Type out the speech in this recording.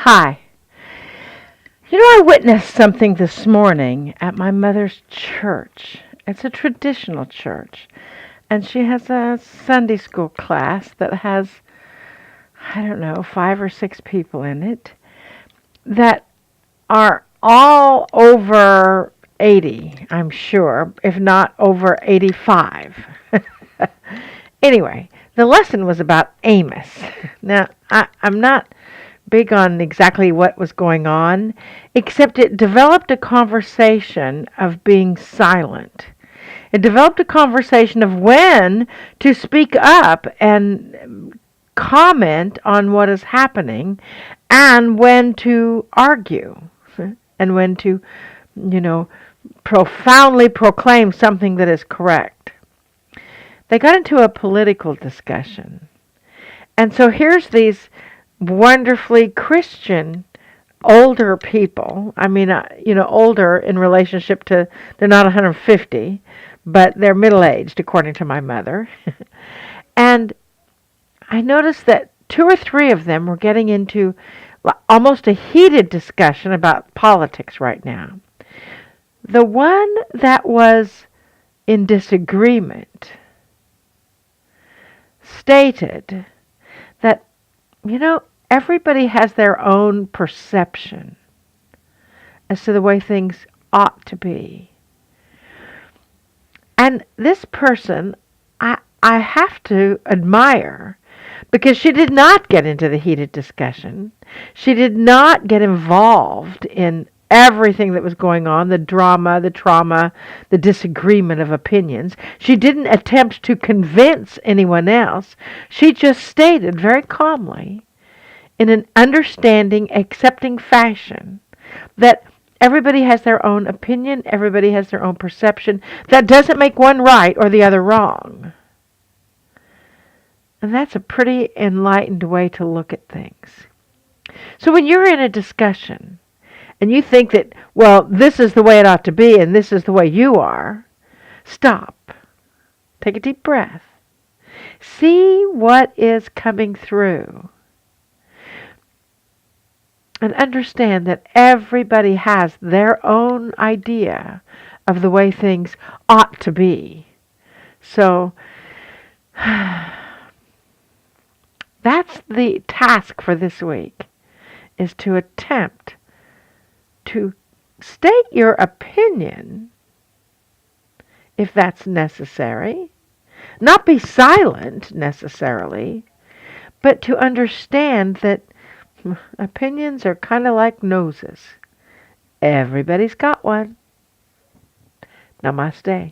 Hi. I witnessed something this morning at my mother's church. It's a traditional church, and she has a Sunday school class that has, I don't know, 5 or 6 people in it that are all over 80, I'm sure, if not over 85. Anyway, the lesson was about Amos. Now, I'm not big on exactly what was going on, except it developed a conversation of being silent. It developed a conversation of when to speak up and comment on what is happening and when to argue and when to, you know, profoundly proclaim something that is correct. They got into a political discussion. And so here's these wonderfully Christian older people. I mean, older in relationship to, they're not 150, but they're middle-aged, according to my mother. And I noticed that 2 or 3 of them were getting into almost a heated discussion about politics right now. The one that was in disagreement stated that, everybody has their own perception as to the way things ought to be. And this person, I have to admire because she did not get into the heated discussion. She did not get involved in everything that was going on, the drama, the trauma, the disagreement of opinions. She didn't attempt to convince anyone else. She just stated very calmly, in an understanding, accepting fashion, that everybody has their own opinion, everybody has their own perception. That doesn't make one right or the other wrong. And that's a pretty enlightened way to look at things. So when you're in a discussion and you think that, well, this is the way it ought to be and this is the way you are, stop. Take a deep breath. See what is coming through. And understand that everybody has their own idea of the way things ought to be. So that's the task for this week, is to attempt to state your opinion, if that's necessary. Not be silent necessarily, but to understand that opinions are kind of like noses. Everybody's got one. Namaste.